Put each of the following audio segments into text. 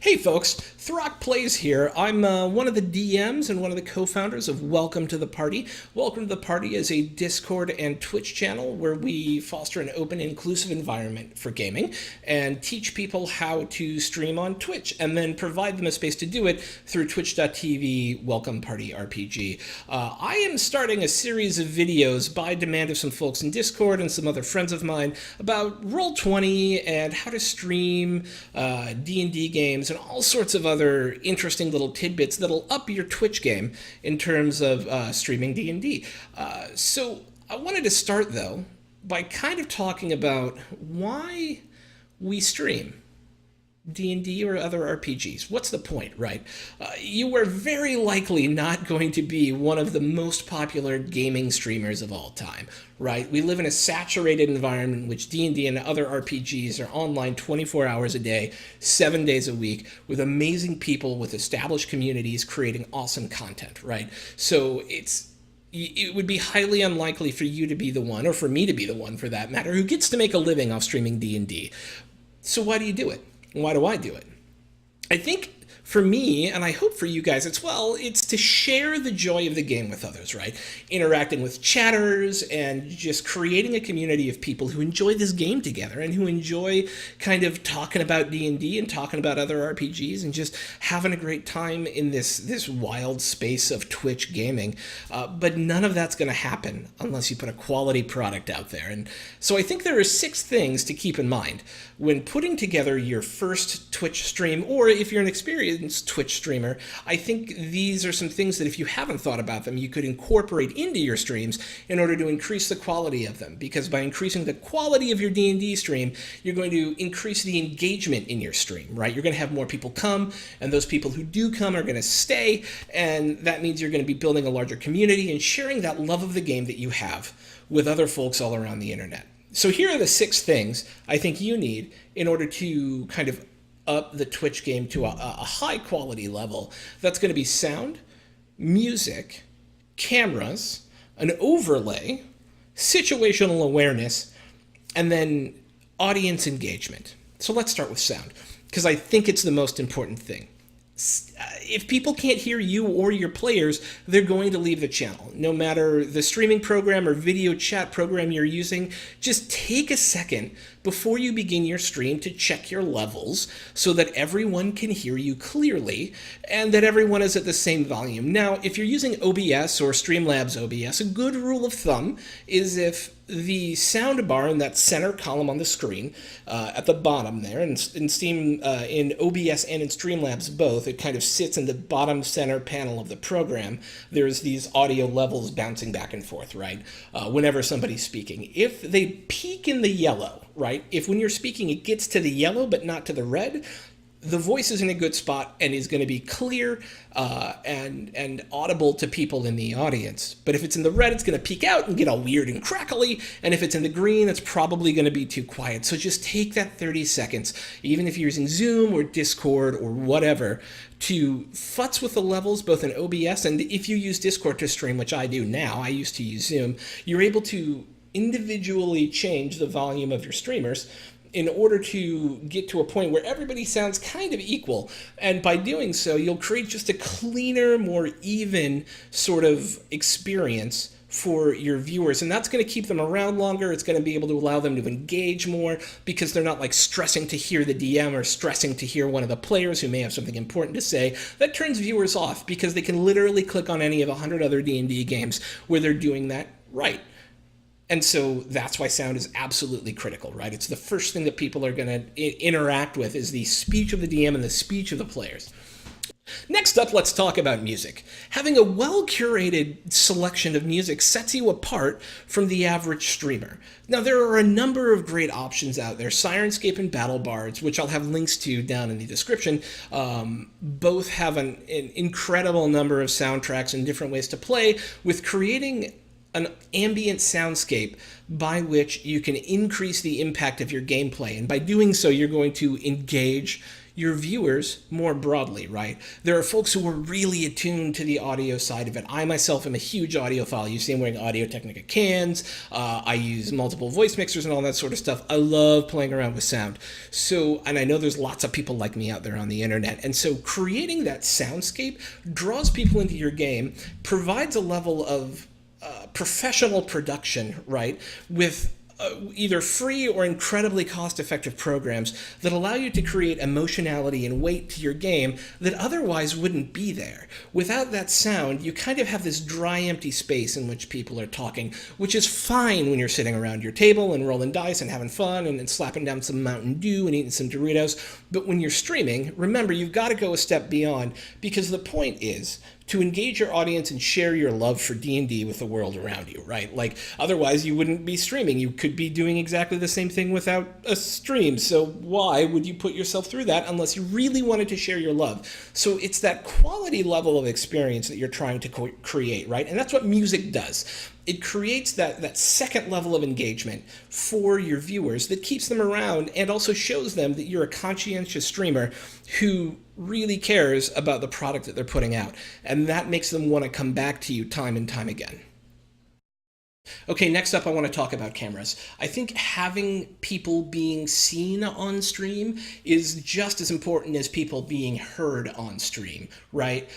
Hey folks, Throck Plays here. I'm one of the DMs and one of the co-founders of Welcome to the Party. Welcome to the Party is a Discord and Twitch channel where we foster an open, inclusive environment for gaming and teach people how to stream on Twitch and then provide them a space to do it through twitch.tv Welcome Party RPG. I am starting a series of videos by demand of some folks in Discord and some other friends of mine about Roll20 and how to stream D&D games and all sorts of other interesting little tidbits that'll up your Twitch game in terms of streaming D&D. So I wanted to start, though, by kind of talking about why we stream D&D or other RPGs. What's the point, right? You are very likely not going to be one of the most popular gaming streamers of all time, right? We live in a saturated environment in which D&D and other RPGs are online 24 hours a day, 7 days a week, with amazing people with established communities creating awesome content, right? So it would be highly unlikely for you to be the one, or for me to be the one for that matter, who gets to make a living off streaming D&D. So why do you do it? Why do I do it? I think for me, and I hope for you guys as well, it's to share the joy of the game with others, right? Interacting with chatters and just creating a community of people who enjoy this game together and who enjoy kind of talking about D&D and talking about other RPGs and just having a great time in this wild space of Twitch gaming. But none of that's going to happen unless you put a quality product out there. And so I think there are 6 things to keep in mind when putting together your first Twitch stream, or if you're an experienced Twitch streamer. I think these are some things that if you haven't thought about them, you could incorporate into your streams in order to increase the quality of them. Because by increasing the quality of your D&D stream, you're going to increase the engagement in your stream, right? You're going to have more people come, and those people who do come are going to stay, and that means you're going to be building a larger community and sharing that love of the game that you have with other folks all around the internet. So here are the 6 things I think you need in order to kind of up the Twitch game to a high quality level. That's going to be sound, music, cameras, an overlay, situational awareness, and then audience engagement. So let's start with sound, because I think it's the most important thing. If people can't hear you or your players, they're going to leave the channel. No matter the streaming program or video chat program you're using, just take a second before you begin your stream to check your levels so that everyone can hear you clearly and that everyone is at the same volume. Now, if you're using OBS or Streamlabs OBS, a good rule of thumb is if the sound bar in that center column on the screen at the bottom there, in OBS and in Streamlabs both, it kind of sits in the bottom center panel of the program. There's these audio levels bouncing back and forth, right? Whenever somebody's speaking. If they peak in the yellow, right? If when you're speaking it gets to the yellow but not to the red, the voice is in a good spot and is going to be clear and audible to people in the audience. But if it's in the red, it's going to peak out and get all weird and crackly. And if it's in the green, it's probably going to be too quiet. So just take that 30 seconds, even if you're using Zoom or Discord or whatever, to futz with the levels both in OBS and if you use Discord to stream, which I do now, I used to use Zoom, you're able to individually change the volume of your streamers in order to get to a point where everybody sounds kind of equal. And by doing so, you'll create just a cleaner, more even sort of experience for your viewers. And that's going to keep them around longer. It's going to be able to allow them to engage more because they're not like stressing to hear the DM or stressing to hear one of the players who may have something important to say. That turns viewers off because they can literally click on any of 100 other D&D games where they're doing that right. And so that's why sound is absolutely critical, right? It's the first thing that people are going to interact with is the speech of the DM and the speech of the players. Next up, let's talk about music. Having a well-curated selection of music sets you apart from the average streamer. Now, there are a number of great options out there. Sirenscape and Battle Bards, which I'll have links to down in the description, both have an incredible number of soundtracks and different ways to play with creating an ambient soundscape by which you can increase the impact of your gameplay. And by doing so, you're going to engage your viewers more broadly, right? There are folks who are really attuned to the audio side of it. I myself am a huge audiophile. You see I'm wearing Audio-Technica cans. I use multiple voice mixers and all that sort of stuff. I love playing around with sound. So, and I know there's lots of people like me out there on the internet. And so creating that soundscape draws people into your game, provides a level of professional production, right, with either free or incredibly cost-effective programs that allow you to create emotionality and weight to your game that otherwise wouldn't be there. Without that sound, you kind of have this dry, empty space in which people are talking, which is fine when you're sitting around your table and rolling dice and having fun and slapping down some Mountain Dew and eating some Doritos. But when you're streaming, remember, you've got to go a step beyond, because the point is to engage your audience and share your love for D&D with the world around you, right? Like, otherwise you wouldn't be streaming. You could be doing exactly the same thing without a stream. So why would you put yourself through that unless you really wanted to share your love? So it's that quality level of experience that you're trying to create, right? And that's what music does. It creates that second level of engagement for your viewers that keeps them around and also shows them that you're a conscientious streamer who really cares about the product that they're putting out. And that makes them want to come back to you time and time again. Okay, next up I want to talk about cameras. I think having people being seen on stream is just as important as people being heard on stream, right?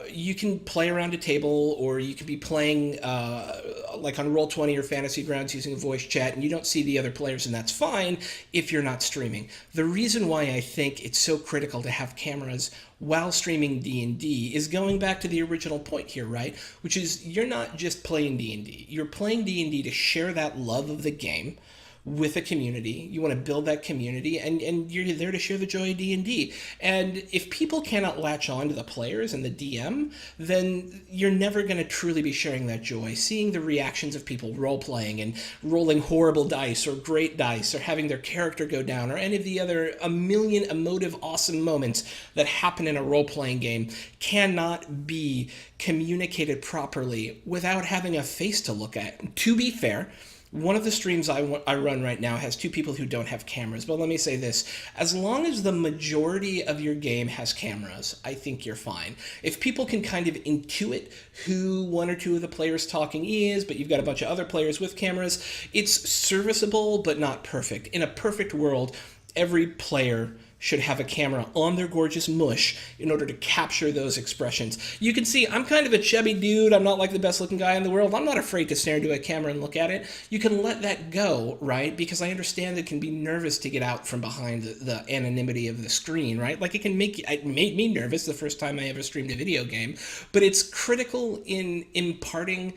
You can play around a table, or you could be playing like on Roll20 or Fantasy Grounds using a voice chat, and you don't see the other players, and that's fine if you're not streaming. The reason why I think it's so critical to have cameras while streaming D&D is going back to the original point here, right? Which is, you're not just playing D&D. You're playing D&D to share that love of the game with a community. You want to build that community, and you're there to share the joy of D&D. And if people cannot latch on to the players and the DM, then you're never going to truly be sharing that joy. Seeing the reactions of people role-playing and rolling horrible dice or great dice or having their character go down or any of the other a million emotive, awesome moments that happen in a role-playing game cannot be communicated properly without having a face to look at. To be fair, one of the streams I run right now has two people who don't have cameras, but let me say this. As long as the majority of your game has cameras, I think you're fine. If people can kind of intuit who one or two of the players talking is, but you've got a bunch of other players with cameras, it's serviceable but not perfect. In a perfect world, every player should have a camera on their gorgeous mush in order to capture those expressions. You can see I'm kind of a chubby dude. I'm not like the best looking guy in the world. I'm not afraid to stare into a camera and look at it. You can let that go, right? Because I understand it can be nervous to get out from behind the anonymity of the screen, right? Like it made me nervous the first time I ever streamed a video game, but it's critical in imparting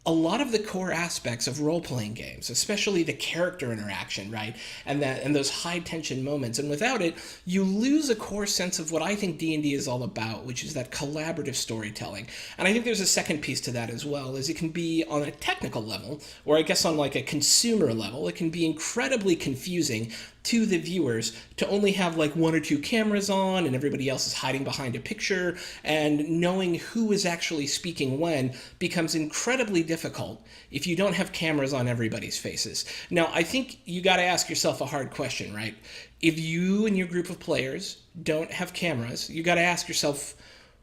a lot of the core aspects of role-playing games, especially the character interaction, right? And those high-tension moments. And without it, you lose a core sense of what I think D&D is all about, which is that collaborative storytelling. And I think there's a second piece to that as well, is it can be on a technical level, or I guess on like a consumer level, it can be incredibly confusing to the viewers to only have like one or two cameras on and everybody else is hiding behind a picture, and knowing who is actually speaking when becomes incredibly difficult if you don't have cameras on everybody's faces. Now, I think you got to ask yourself a hard question, right? If you and your group of players don't have cameras, you got to ask yourself,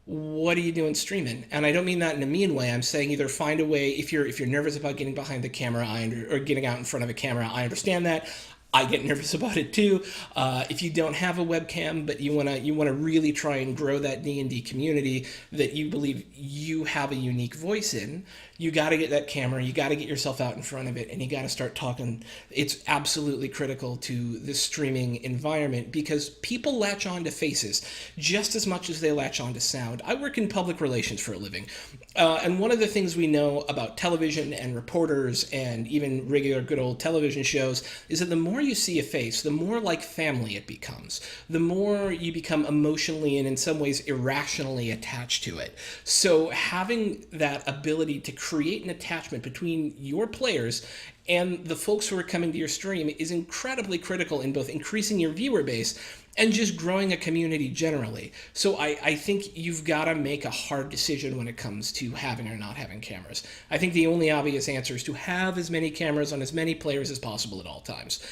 what are you doing streaming? And I don't mean that in a mean way. I'm saying either find a way, if you're nervous about getting behind the camera or getting out in front of a camera, I understand that. I get nervous about it too. If you don't have a webcam, but you wanna really try and grow that D&D community that you believe you have a unique voice in, you got to get that camera, you got to get yourself out in front of it, and you got to start talking. It's absolutely critical to the streaming environment because people latch on to faces just as much as they latch on to sound. I work in public relations for a living, and one of the things we know about television and reporters and even regular good old television shows is that the more you see a face, the more like family it becomes. The more you become emotionally and in some ways irrationally attached to it. So having that ability to create an attachment between your players and the folks who are coming to your stream is incredibly critical in both increasing your viewer base and just growing a community generally. So I think you've got to make a hard decision when it comes to having or not having cameras. I think the only obvious answer is to have as many cameras on as many players as possible at all times.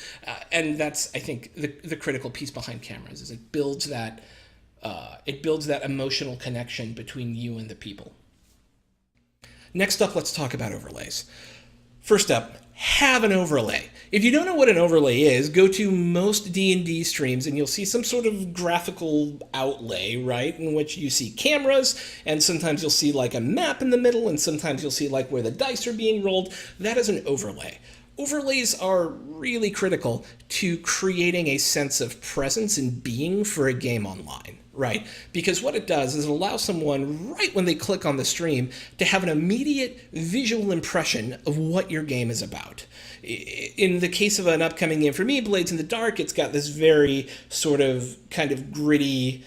And that's, I think, the critical piece behind cameras is it builds that emotional connection between you and the people. Next up, let's talk about overlays. First up, have an overlay. If you don't know what an overlay is, go to most D&D streams and you'll see some sort of graphical outlay, right, in which you see cameras, and sometimes you'll see like a map in the middle, and sometimes you'll see like where the dice are being rolled. That is an overlay. Overlays are really critical to creating a sense of presence and being for a game online, right? Because what it does is it allows someone, right when they click on the stream, to have an immediate visual impression of what your game is about. In the case of an upcoming game for me, Blades in the Dark, it's got this very sort of kind of gritty,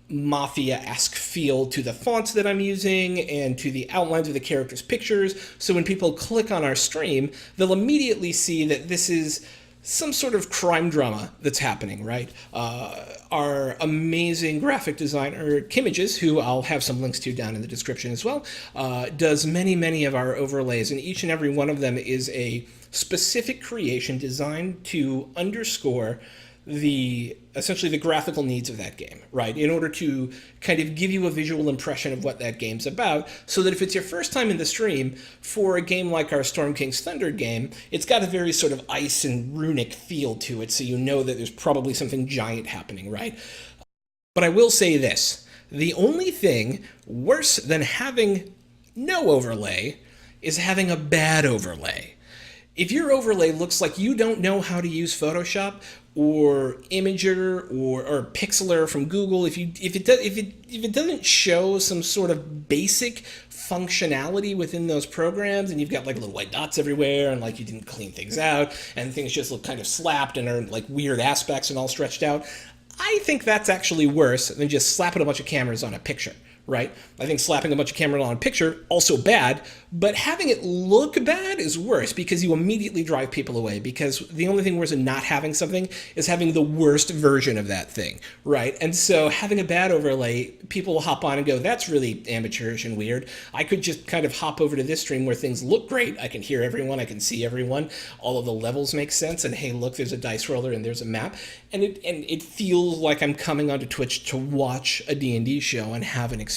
Mafia-esque feel to the fonts that I'm using and to the outlines of the characters' pictures. So when people click on our stream, they'll immediately see that this is some sort of crime drama that's happening, right? Our amazing graphic designer, Kimages, who I'll have some links to down in the description as well, does many of our overlays, and each and every one of them is a specific creation designed to underscore essentially the graphical needs of that game, right? In order to kind of give you a visual impression of what that game's about, so that if it's your first time in the stream, for a game like our Storm King's Thunder game, it's got a very sort of ice and runic feel to it, so you know that there's probably something giant happening, right? But I will say this, the only thing worse than having no overlay is having a bad overlay. If your overlay looks like you don't know how to use Photoshop or Imager or Pixlr from Google, if it doesn't show some sort of basic functionality within those programs, and you've got like little white dots everywhere, and like you didn't clean things out, and things just look kind of slapped and are like weird aspects and all stretched out, I think that's actually worse than just slapping a bunch of cameras on a picture. Right? I think slapping a bunch of cameras on a picture, also bad, but having it look bad is worse because you immediately drive people away, because the only thing worse than not having something is having the worst version of that thing, right? And so having a bad overlay, people will hop on and go, that's really amateurish and weird. I could just kind of hop over to this stream where things look great. I can hear everyone, I can see everyone, all of the levels make sense, and hey, look, there's a dice roller and there's a map, and it feels like I'm coming onto Twitch to watch a D&D show and have an experience.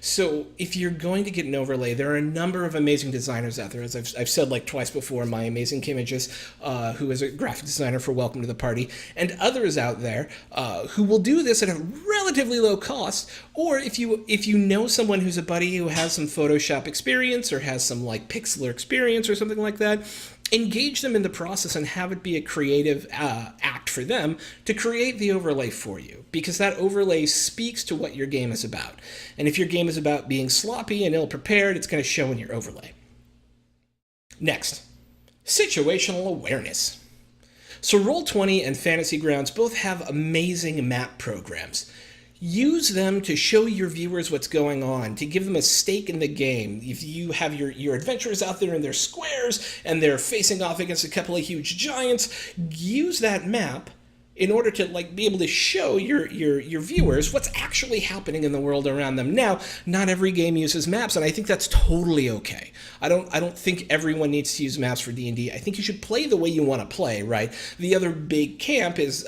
So if you're going to get an overlay, there are a number of amazing designers out there. As I've said like twice before, my amazing Kimages, who is a graphic designer for Welcome to the Party, and others out there who will do this at a relatively low cost. Or if you know someone who's a buddy who has some Photoshop experience or has some like Pixlr experience or something like that, engage them in the process and have it be a creative act for them to create the overlay for you, because that overlay speaks to what your game is about. And if your game is about being sloppy and ill-prepared, it's going to show in your overlay. Next, situational awareness. So Roll20 and Fantasy Grounds both have amazing map programs. Use them to show your viewers what's going on, to give them a stake in the game. If you have your adventurers out there in their squares and they're facing off against a couple of huge giants, use that map in order to like be able to show your viewers what's actually happening in the world around them. Now, not every game uses maps, and I think that's totally okay. I don't think everyone needs to use maps for D&D. I think you should play the way you want to play, right? The other big camp is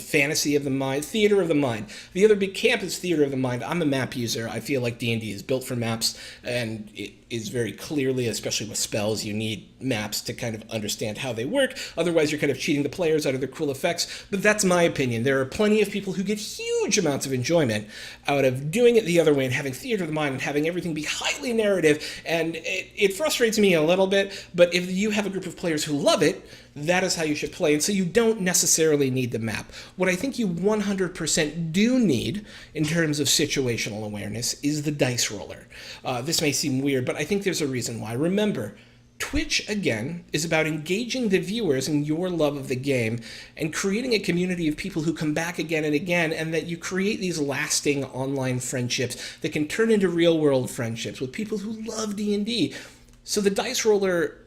fantasy of the mind, theater of the mind. The other big camp is theater of the mind. I'm a map user. I feel like D&D is built for maps, and it is very clearly, especially with spells, you need maps to kind of understand how they work. Otherwise, you're kind of cheating the players out of their cool effects. But that's my opinion. There are plenty of people who get huge amounts of enjoyment out of doing it the other way and having theater of the mind and having everything be highly narrative. And it frustrates me a little bit, but if you have a group of players who love it, that is how you should play. And so you don't necessarily need the map. What I think you 100% do need in terms of situational awareness is the dice roller. This may seem weird, but I think there's a reason why. Remember, Twitch, again, is about engaging the viewers in your love of the game and creating a community of people who come back again and again, and that you create these lasting online friendships that can turn into real-world friendships with people who love D&D. So the dice roller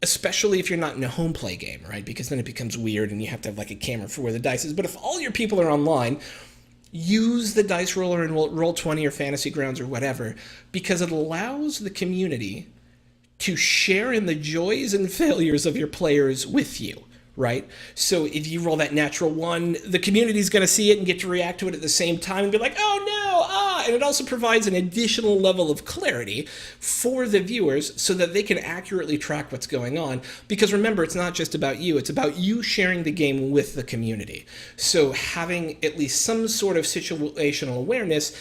especially if you're not in a home play game, right? Because then it becomes weird and you have to have like a camera for where the dice is. But if all your people are online, use the dice roller in Roll20 or Fantasy Grounds or whatever, because it allows the community to share in the joys and failures of your players with you, right? So if you roll that natural one, the community's going to see it and get to react to it at the same time and be like, oh no, ah! And it also provides an additional level of clarity for the viewers so that they can accurately track what's going on. Because remember, it's not just about you, it's about you sharing the game with the community. So having at least some sort of situational awareness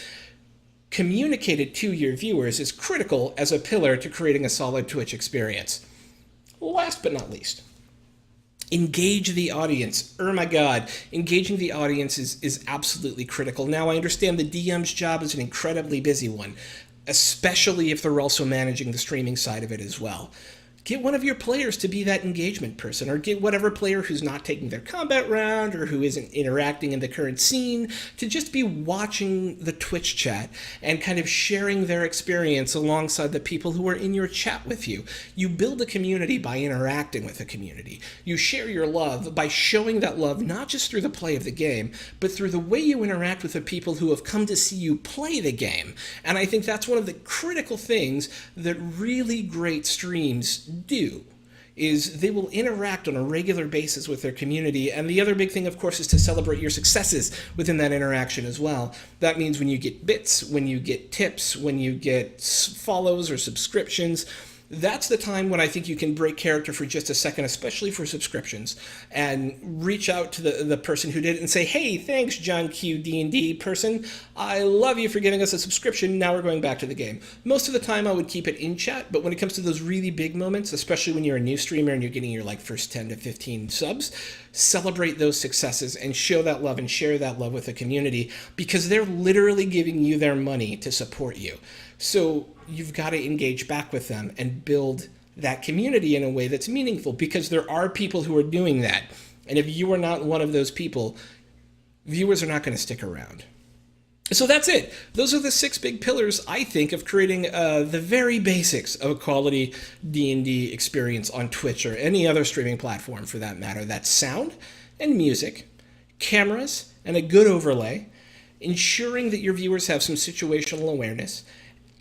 communicated to your viewers is critical as a pillar to creating a solid Twitch experience. Last but not least, engage the audience. Oh my God, engaging the audience is absolutely critical. Now, I understand the DM's job is an incredibly busy one, especially if they're also managing the streaming side of it as well. Get one of your players to be that engagement person, or get whatever player who's not taking their combat round or who isn't interacting in the current scene to just be watching the Twitch chat and kind of sharing their experience alongside the people who are in your chat with you. You build a community by interacting with the community. You share your love by showing that love not just through the play of the game, but through the way you interact with the people who have come to see you play the game. And I think that's one of the critical things that really great streams do, is they will interact on a regular basis with their community. And the other big thing, of course, is to celebrate your successes within that interaction as well. That means when you get bits, when you get tips, when you get follows or subscriptions, that's the time when I think you can break character for just a second, especially for subscriptions, and reach out to the person who did it and say, hey, thanks, John Q D&D person. I love you for giving us a subscription. Now we're going back to the game. Most of the time I would keep it in chat, but when it comes to those really big moments, especially when you're a new streamer and you're getting your like first 10 to 15 subs, celebrate those successes and show that love and share that love with the community, because they're literally giving you their money to support you. So you've got to engage back with them and build that community in a way that's meaningful, because there are people who are doing that. And if you are not one of those people, viewers are not going to stick around. So that's it. Those are the 6 big pillars, I think, of creating the very basics of a quality D&D experience on Twitch or any other streaming platform for that matter. That's sound and music, cameras, and a good overlay, ensuring that your viewers have some situational awareness,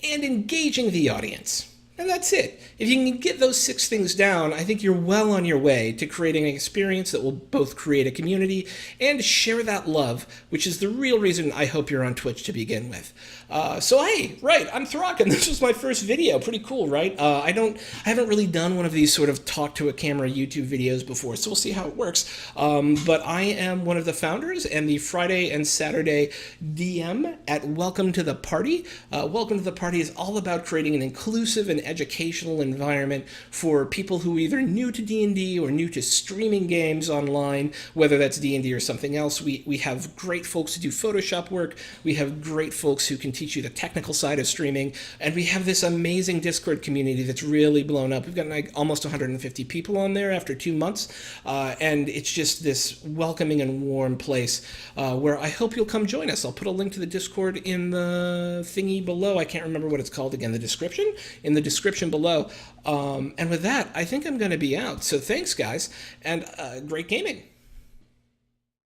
and engaging the audience. And that's it. If you can get those 6 things down, I think you're well on your way to creating an experience that will both create a community and share that love, which is the real reason I hope you're on Twitch to begin with. So hey, right, I'm Throcken. This was my first video. Pretty cool, right? I haven't really done one of these sort of talk to a camera YouTube videos before, so we'll see how it works. But I am one of the founders and the Friday and Saturday DM at Welcome to the Party. Welcome to the Party is all about creating an inclusive and educational environment for people who are either new to D&D or new to streaming games online, whether that's D&D or something else. We have great folks who do Photoshop work. We have great folks who can teach you the technical side of streaming. And we have this amazing Discord community that's really blown up. We've got like almost 150 people on there after 2 months. And it's just this welcoming and warm place where I hope you'll come join us. I'll put a link to the Discord in the thingy below. I can't remember what it's called again. The description? In the description below. And with that, I think I'm going to be out. So thanks, guys, and great gaming.